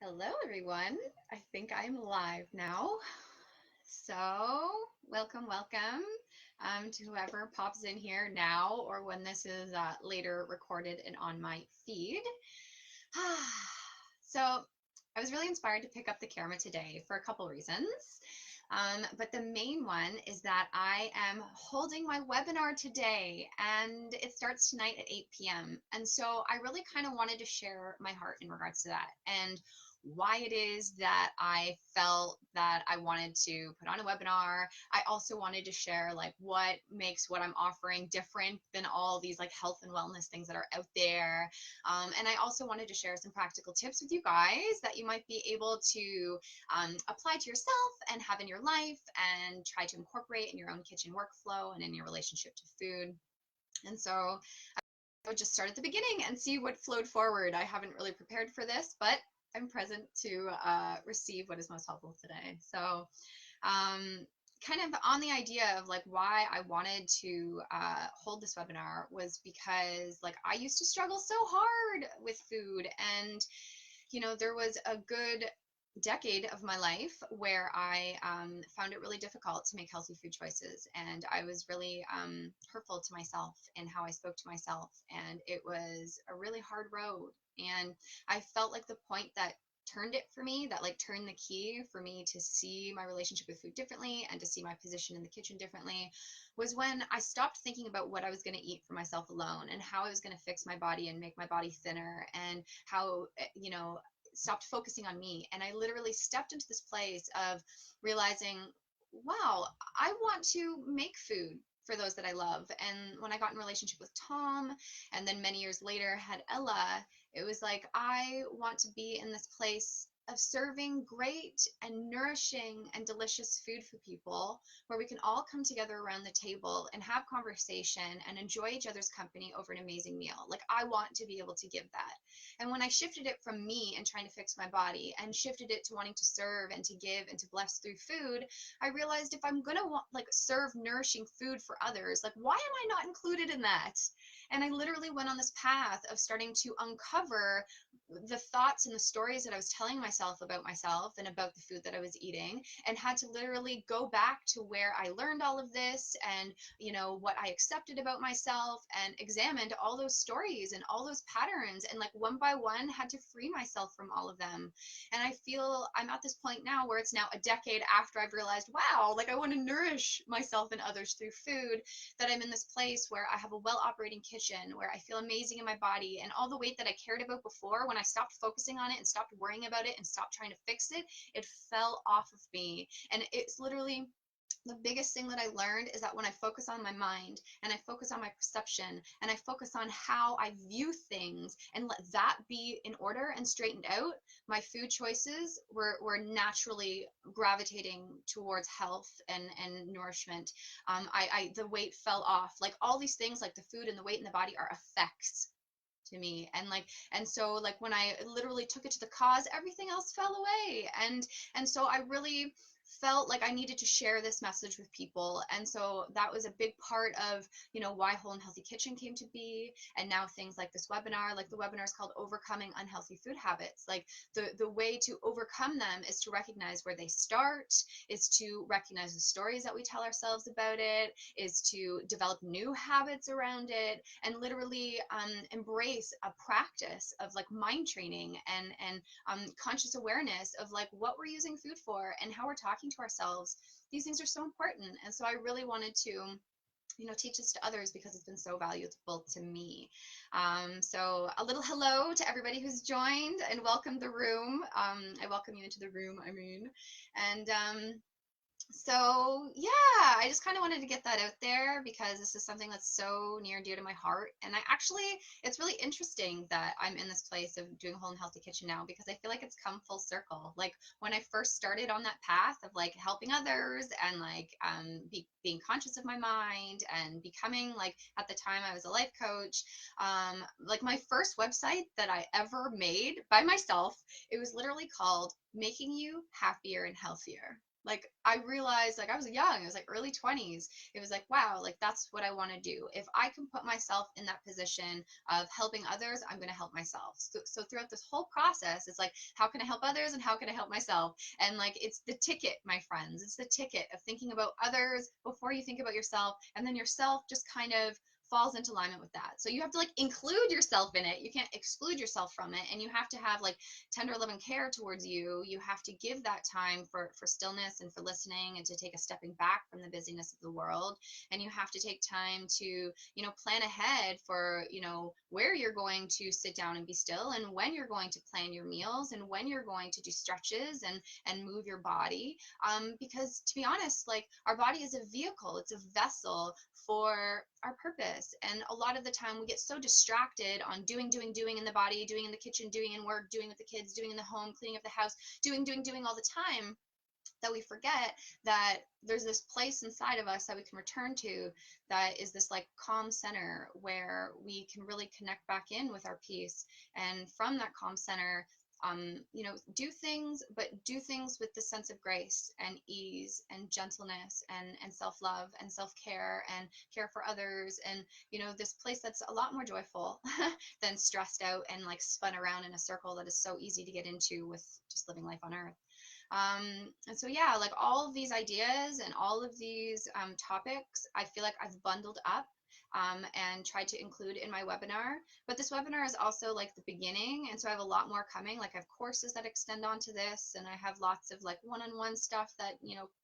Hello, everyone. I think I'm live now. So, welcome to whoever pops in here now or when this is later recorded and on my feed. So, I was really inspired to pick up the camera today for a couple reasons. But the main one is that I am holding my webinar today and it starts tonight at 8 p.m. And so I really kind of wanted to share my heart in regards to that and why it is that I felt that I wanted to put on a webinar. I also wanted to share like what makes what I'm offering different than all these like health and wellness things that are out there. And I also wanted to share some practical tips with you guys that you might be able to apply to yourself and have in your life and try to incorporate in your own kitchen workflow and in your relationship to food. And so I would just start at the beginning and see what flowed forward. I haven't really prepared for this, but I'm present to receive what is most helpful today. So, kind of on the idea of like why I wanted to hold this webinar was because like I used to struggle so hard with food, and there was a good decade of my life where I found it really difficult to make healthy food choices. And I was really hurtful to myself in how I spoke to myself. And it was a really hard road. And I felt like the point that turned it for me, that like turned the key for me to see my relationship with food differently and to see my position in the kitchen differently, was when I stopped thinking about what I was going to eat for myself alone and how I was going to fix my body and make my body thinner, and how, stopped focusing on me. And I literally stepped into this place of realizing, wow, I want to make food for those that I love. And when I got in a relationship with Tom, and then many years later had Ella, it was like, I want to be in this place of serving great and nourishing and delicious food for people, where we can all come together around the table and have conversation and enjoy each other's company over an amazing meal. Like, I want to be able to give that. And when I shifted it from me and trying to fix my body and shifted it to wanting to serve and to give and to bless through food, I realized if I'm gonna like serve nourishing food for others, like why am I not included in that? And I literally went on this path of starting to uncover the thoughts and the stories that I was telling myself about myself and about the food that I was eating, and had to literally go back to where I learned all of this and what I accepted about myself, and examined all those stories and all those patterns, and like one by one had to free myself from all of them. And I feel I'm at this point now where it's now a decade after I've realized, wow, like I want to nourish myself and others through food, that I'm in this place where I have a well operating kitchen, where I feel amazing in my body, and all the weight that I cared about before, when I stopped focusing on it and stopped worrying about it and stopped trying to fix it, it fell off of me. And it's literally the biggest thing that I learned is that when I focus on my mind and I focus on my perception and I focus on how I view things and let that be in order and straightened out, my food choices were naturally gravitating towards health and nourishment. The weight fell off. Like all these things, like the food and the weight in the body, are effects to me. And so like when I literally took it to the cause, everything else fell away. And so I really felt like I needed to share this message with people. And so that was a big part of why Whole and Healthy Kitchen came to be. And now things like this webinar, like the webinar is called Overcoming Unhealthy Food Habits. Like the way to overcome them is to recognize where they start, is to recognize the stories that we tell ourselves about it, is to develop new habits around it, and literally embrace a practice of like mind training and conscious awareness of like what we're using food for and how we're talking to ourselves. These things are so important. And so I really wanted to teach this to others because it's been so valuable to me. So a little hello to everybody who's joined, and welcome the room. I welcome you into the room, I mean. And so yeah, I just kind of wanted to get that out there because this is something that's so near and dear to my heart. And it's really interesting that I'm in this place of doing Whole and Healthy Kitchen now, because I feel like it's come full circle. Like when I first started on that path of like helping others and like being conscious of my mind and becoming, like at the time I was a life coach, like my first website that I ever made by myself, it was literally called Making You Happier and Healthier. Like I realized, like I was young, it was like early 20s. It was like, wow, like that's what I want to do. If I can put myself in that position of helping others, I'm going to help myself. So throughout this whole process, it's like, how can I help others and how can I help myself? And like, it's the ticket, my friends. It's the ticket of thinking about others before you think about yourself. And then yourself just kind of falls into alignment with that. So you have to like include yourself in it. You can't exclude yourself from it. And you have to have like tender love and care towards you. You have to give that time for stillness and for listening and to take a stepping back from the busyness of the world. And you have to take time to, plan ahead for, where you're going to sit down and be still, and when you're going to plan your meals, and when you're going to do stretches and move your body. Because to be honest, like our body is a vehicle, it's a vessel for our purpose. And a lot of the time we get so distracted on doing in the body, doing in the kitchen, doing in work, doing with the kids, doing in the home, cleaning up the house, doing all the time, that we forget that there's this place inside of us that we can return to, that is this like calm center where we can really connect back in with our peace. And from that calm center, do things, but do things with the sense of grace and ease and gentleness and self-love and self-care and care for others. And, this place that's a lot more joyful than stressed out and like spun around in a circle that is so easy to get into with just living life on earth. And so, yeah, like all of these ideas and all of these topics, I feel like I've bundled up and tried to include in my webinar. But this webinar is also like the beginning. And so I have a lot more coming. Like I have courses that extend onto this, and I have lots of like one-on-one stuff that,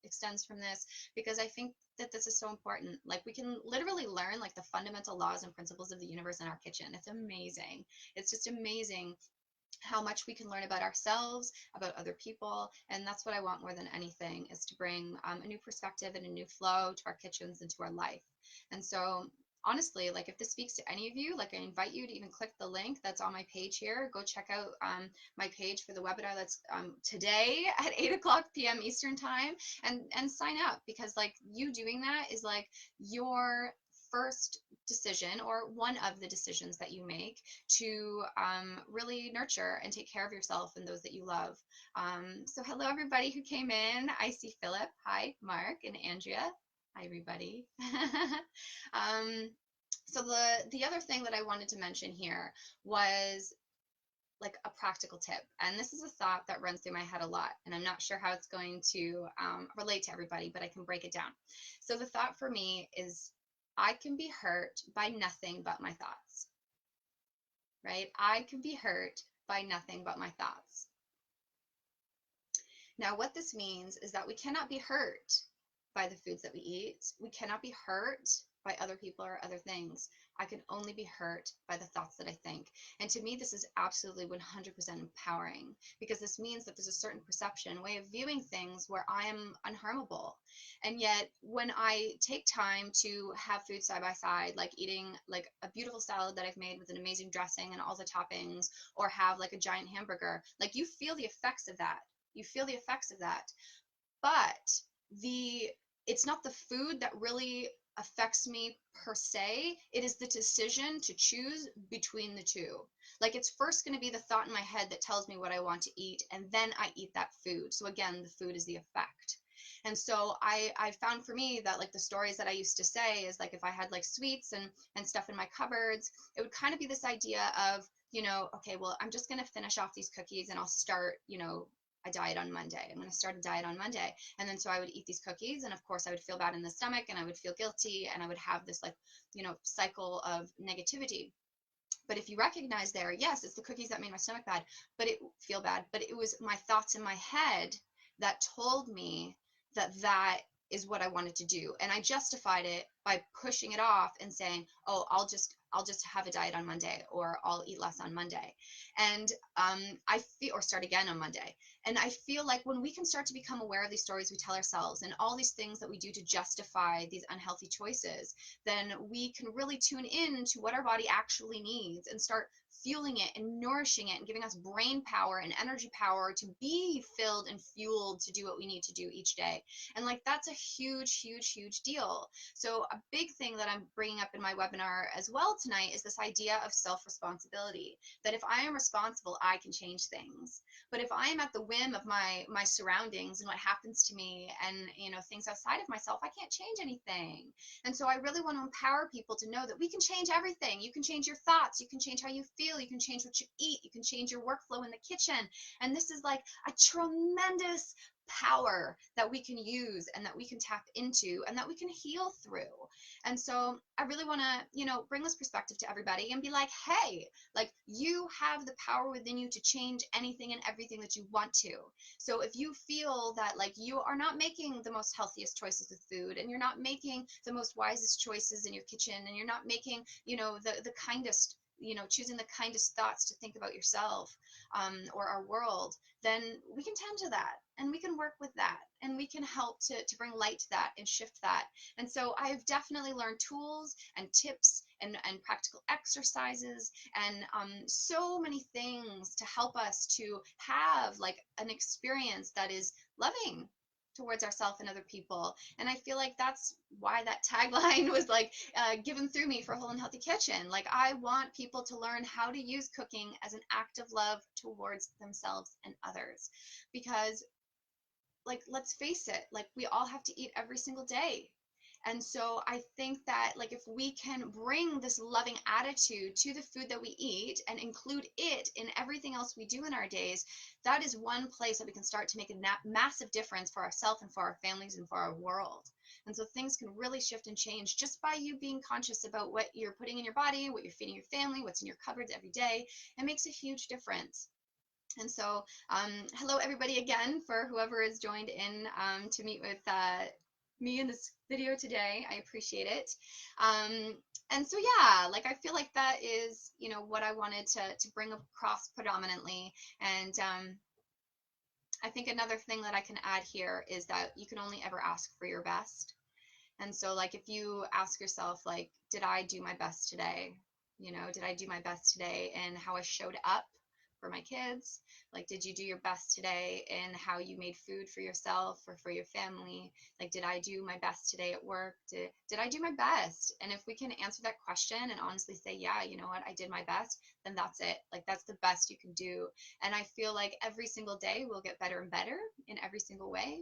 extends from this, because I think that this is so important. Like we can literally learn like the fundamental laws and principles of the universe in our kitchen. It's amazing. It's just amazing how much we can learn about ourselves, about other people. And that's what I want more than anything, is to bring a new perspective and a new flow to our kitchens and to our life. And so honestly, like if this speaks to any of you, like I invite you to even click the link that's on my page here. Go check out my page for the webinar that's today at 8 o'clock p.m. Eastern time, and sign up, because like you doing that is like your first decision, or one of the decisions that you make to really nurture and take care of yourself and those that you love. So hello everybody who came in. I see Philip. Hi, Mark and Andrea. Hi everybody. So the other thing that I wanted to mention here was like a practical tip. And this is a thought that runs through my head a lot, and I'm not sure how it's going to relate to everybody, but I can break it down. So the thought for me is, I can be hurt by nothing but my thoughts, right? I can be hurt by nothing but my thoughts. Now, what this means is that we cannot be hurt by the foods that we eat. We cannot be hurt by other people or other things. I can only be hurt by the thoughts that I think. And to me, this is absolutely 100% empowering, because this means that there's a certain perception, way of viewing things where I am unharmable. And yet, when I take time to have food side by side, like eating like a beautiful salad that I've made with an amazing dressing and all the toppings, or have like a giant hamburger, like you feel the effects of that. You feel the effects of that. But it's not the food that really affects me per se. It is the decision to choose between the two. Like it's first going to be the thought in my head that tells me what I want to eat, and then I eat that food. So again, the food is the effect. And so I found for me that like the stories that I used to say is like, if I had like sweets and stuff in my cupboards, it would kind of be this idea of, okay, well, I'm just going to finish off these cookies and I'll start, a diet on Monday. I'm going to start a diet on Monday. And then so I would eat these cookies, and of course I would feel bad in the stomach, and I would feel guilty, and I would have this like, cycle of negativity. But if you recognize there, yes, it's the cookies that made my stomach bad, but it feel bad, but it was my thoughts in my head that told me that that is what I wanted to do. And I justified it by pushing it off and saying, oh, I'll just have a diet on Monday, or I'll eat less on Monday. And I feel, or start again on Monday. And I feel like when we can start to become aware of these stories we tell ourselves and all these things that we do to justify these unhealthy choices, then we can really tune in to what our body actually needs and start fueling it and nourishing it and giving us brain power and energy power to be filled and fueled to do what we need to do each day. And like that's a huge, huge, huge deal. So a big thing that I'm bringing up in my webinar as well tonight is this idea of self-responsibility, that if I am responsible, I can change things. But if I am at the whim of my surroundings and what happens to me and, you know, things outside of myself, I can't change anything. And so I really want to empower people to know that we can change everything. You can change your thoughts, you can change how you feel, you can change what you eat, you can change your workflow in the kitchen. And this is like a tremendous power that we can use and that we can tap into and that we can heal through. And so I really want to, you know, bring this perspective to everybody and be like, hey, like, you have the power within you to change anything and everything that you want to. So if you feel that like you are not making the most healthiest choices with food, and you're not making the most wisest choices in your kitchen, and you're not making, you know, the kindest, you know, choosing the kindest thoughts to think about yourself, or our world, then we can tend to that and we can work with that and we can help to bring light to that and shift that. And so I've definitely learned tools and tips and practical exercises and so many things to help us to have like an experience that is loving towards ourselves and other people. And I feel like that's why that tagline was like given through me for Whole and Healthy Kitchen. Like, I want people to learn how to use cooking as an act of love towards themselves and others. Because, like, let's face it, like, we all have to eat every single day. And so I think that, like, if we can bring this loving attitude to the food that we eat and include it in everything else we do in our days, that is one place that we can start to make a massive difference for ourselves and for our families and for our world. And so things can really shift and change just by you being conscious about what you're putting in your body, what you're feeding your family, what's in your cupboards every day. It makes a huge difference. And so, hello everybody again, for whoever has joined in to meet with me in this video today. I appreciate it. And so, yeah, like, I feel like that is, you know, what I wanted to bring across predominantly. And I think another thing that I can add here is that you can only ever ask for your best. And so, like, if you ask yourself, like, did I do my best today? You know, did I do my best today in how I showed up for my kids? Like, did you do your best today in how you made food for yourself or for your family? Like, did I do my best today at work? Did I do my best? And if we can answer that question and honestly say, yeah, you know what, I did my best, then that's it. Like, that's the best you can do. And I feel like every single day we'll get better and better in every single way.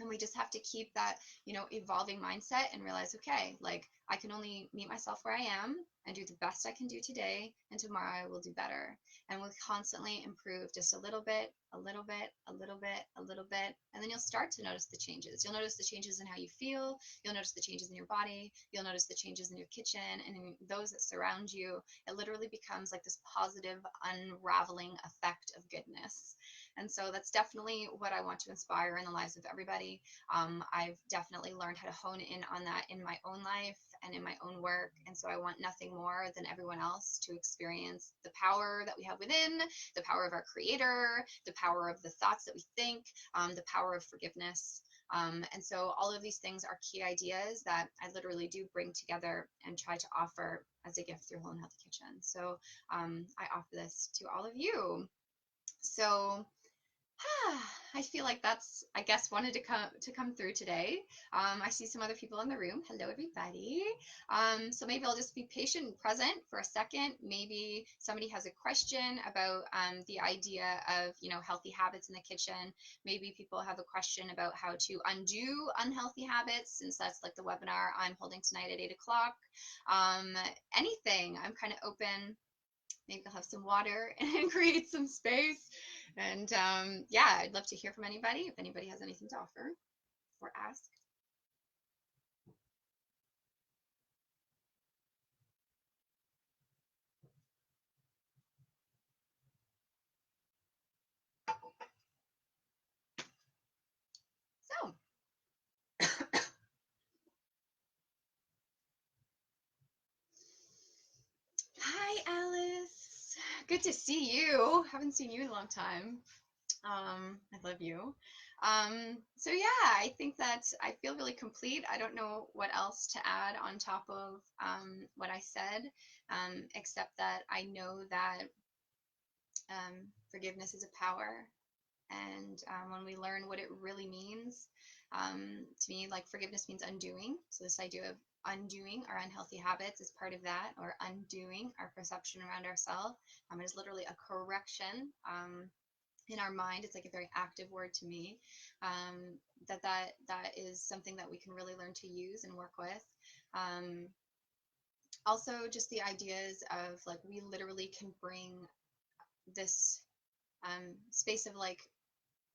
And we just have to keep that, you know, evolving mindset and realize, okay, like, I can only meet myself where I am and do the best I can do today, and tomorrow I will do better. And we'll constantly improve just a little bit, a little bit, a little bit, a little bit, and then you'll start to notice the changes. You'll notice the changes in how you feel, you'll notice the changes in your body, you'll notice the changes in your kitchen and in those that surround you. It literally becomes like this positive unraveling effect of goodness. And so that's definitely what I want to inspire in the lives of everybody. I've definitely learned how to hone in on that in my own life and in my own work. And so I want nothing more than everyone else to experience the power that we have within, the power of our creator, the power of the thoughts that we think, the power of forgiveness. And so all of these things are key ideas that I literally do bring together and try to offer as a gift through Whole and Healthy Kitchen. So I offer this to all of you. So I feel like that's, I guess, wanted to come through today. I see some other people in the room. Hello, everybody. So maybe I'll just be patient and present for a second. Maybe somebody has a question about the idea of, you know, healthy habits in the kitchen. Maybe people have a question about how to undo unhealthy habits, since that's like the webinar I'm holding tonight at 8 o'clock. Anything, I'm kind of open. Maybe I'll have some water and create some space. And yeah, I'd love to hear from anybody if anybody has anything to offer or ask. So, hi, Alice. Good to see you. Haven't seen you in a long time. I love you. So yeah, I think that I feel really complete. I don't know what else to add on top of what I said, except that I know that forgiveness is a power. And when we learn what it really means, to me, like, forgiveness means undoing. So this idea of undoing our unhealthy habits is part of that, or undoing our perception around ourselves. It is literally a correction. in our mind. It's like a very active word to me. That is something that we can really learn to use and work with. Um, Also, just the ideas of like we literally can bring this space of like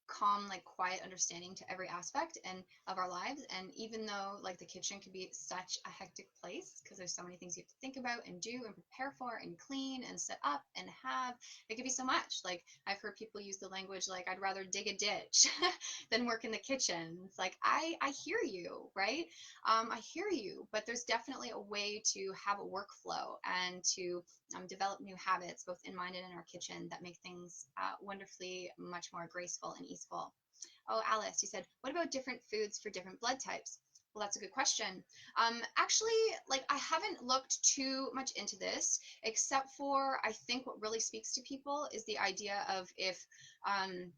calm, like quiet understanding to every aspect and of our lives. And even though like the kitchen can be such a hectic place because there's so many things you have to think about and do and prepare for and clean and set up and have, it can be so much. Like I've heard people use the language like I'd rather dig a ditch than work in the kitchen. It's like I hear you, right? I hear you, but there's definitely a way to have a workflow and to develop new habits, both in mind and in our kitchen, that make things wonderfully much more graceful and easeful. Oh, Alice, you said, what about different foods for different blood types? Well, that's a good question. Actually, like I haven't looked too much into this, except for I think what really speaks to people is the idea of if um,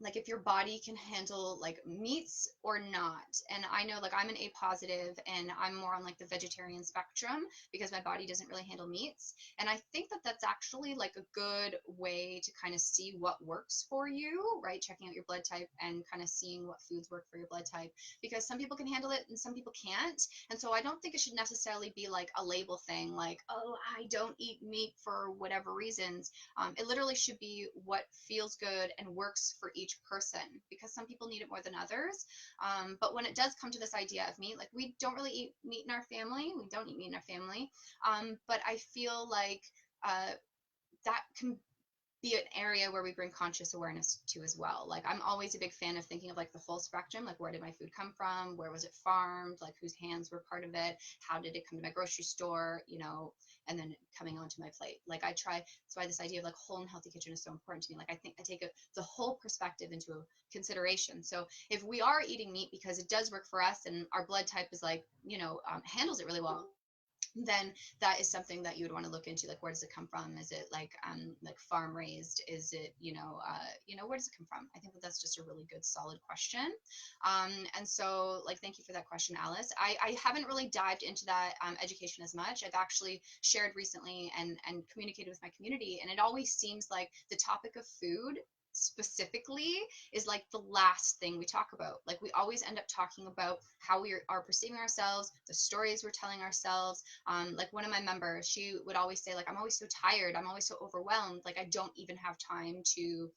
like if your body can handle like meats or not. And I know like I'm an A positive and I'm more on like the vegetarian spectrum because my body doesn't really handle meats. And I think that that's actually like a good way to kind of see what works for you, right? Checking out your blood type and kind of seeing what foods work for your blood type, because some people can handle it and some people can't. And so I don't think it should necessarily be like a label thing like, oh, I don't eat meat for whatever reasons. It literally should be what feels good and works for each person, because some people need it more than others. But when it does come to this idea of meat, like we don't really eat meat in our family. We don't eat meat in our family. But I feel like that can be an area where we bring conscious awareness to as well. Like I'm always a big fan of thinking of like the full spectrum, like where did my food come from? Where was it farmed? Like whose hands were part of it? How did it come to my grocery store? You know, and then coming onto my plate. Like I try, that's why this idea of like whole and healthy kitchen is so important to me. Like I think I take the whole perspective into consideration. So if we are eating meat because it does work for us and our blood type is like, handles it really well, then that is something that you would want to look into. Like where does it come from? Is it like farm raised? Is it where does it come from? I think that that's just a really good solid question. And so like thank you for that question, Alice. I haven't really dived into that education as much. I've actually shared recently and communicated with my community, and it always seems like the topic of food specifically is like the last thing we talk about. Like we always end up talking about how we are perceiving ourselves, the stories we're telling ourselves. Like one of my members, she would always say like, I'm always so tired, I'm always so overwhelmed, like I don't even have time to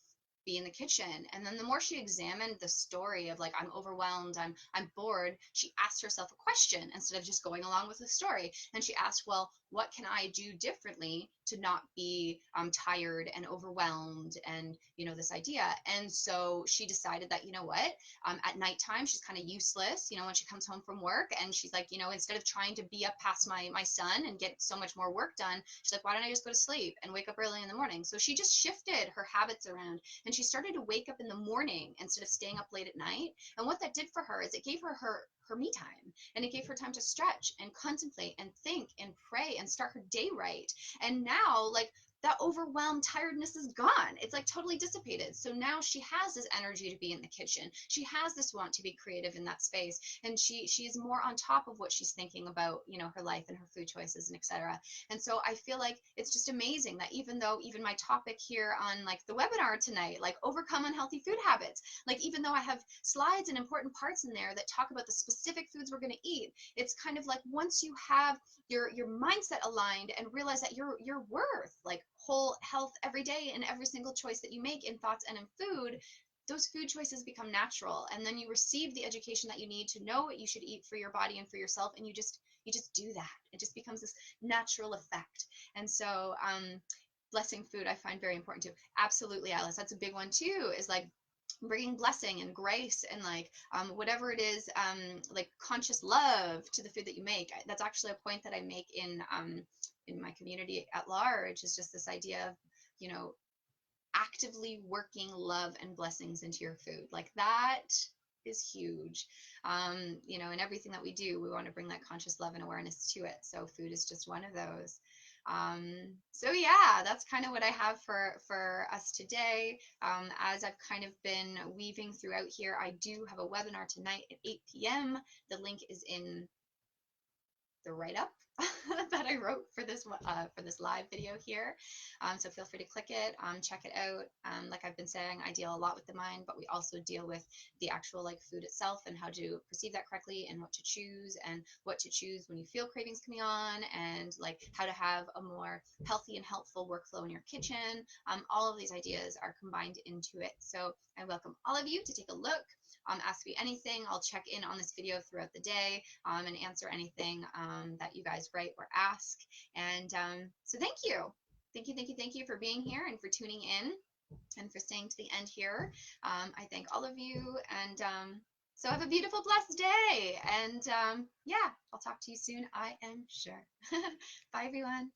be in the kitchen. And then the more she examined the story of like, I'm overwhelmed, I'm bored, she asked herself a question instead of just going along with the story. And she asked, well, what can I do differently to not be tired and overwhelmed, and this idea. And so she decided that, what, at nighttime she's kind of useless, when she comes home from work, and she's like, instead of trying to be up past my son and get so much more work done, she's like, why don't I just go to sleep and wake up early in the morning? So she just shifted her habits around, and she started to wake up in the morning instead of staying up late at night. And what that did for her is it gave her me time, and it gave her time to stretch and contemplate and think and pray and start her day right. And now like that overwhelmed tiredness is gone. It's like totally dissipated. So now she has this energy to be in the kitchen. She has this want to be creative in that space. And she's more on top of what she's thinking about, her life and her food choices and etc. And so I feel like it's just amazing that even though even my topic here on like the webinar tonight, like overcome unhealthy food habits, like even though I have slides and important parts in there that talk about the specific foods we're going to eat, it's kind of like once you have your mindset aligned and realize that you're worth like whole health every day in every single choice that you make in thoughts and in food, those food choices become natural, and then you receive the education that you need to know what you should eat for your body and for yourself, and you just do that. It just becomes this natural effect. And so blessing food I find very important too. Absolutely, Alice, that's a big one too, is like bringing blessing and grace and like whatever it is, like conscious love to the food that you make. That's actually a point that I make in my community at large, is just this idea of actively working love and blessings into your food. Like that is huge. In everything that we do, we want to bring that conscious love and awareness to it. So food is just one of those. So yeah, that's kind of what I have for us today. As I've kind of been weaving throughout here, I do have a webinar tonight at 8 p.m. The link is in the write-up. that I wrote for this live video here. So feel free to click it, check it out. Like I've been saying, I deal a lot with the mind, but we also deal with the actual like food itself and how to perceive that correctly and what to choose and what to choose when you feel cravings coming on, and like how to have a more healthy and helpful workflow in your kitchen. All of these ideas are combined into it. So I welcome all of you to take a look. Ask me anything. I'll check in on this video throughout the day and answer anything that you guys write or ask. And so thank you. Thank you, thank you, thank you for being here and for tuning in and for staying to the end here. I thank all of you. And so have a beautiful, blessed day. And yeah, I'll talk to you soon, I am sure. Bye, everyone.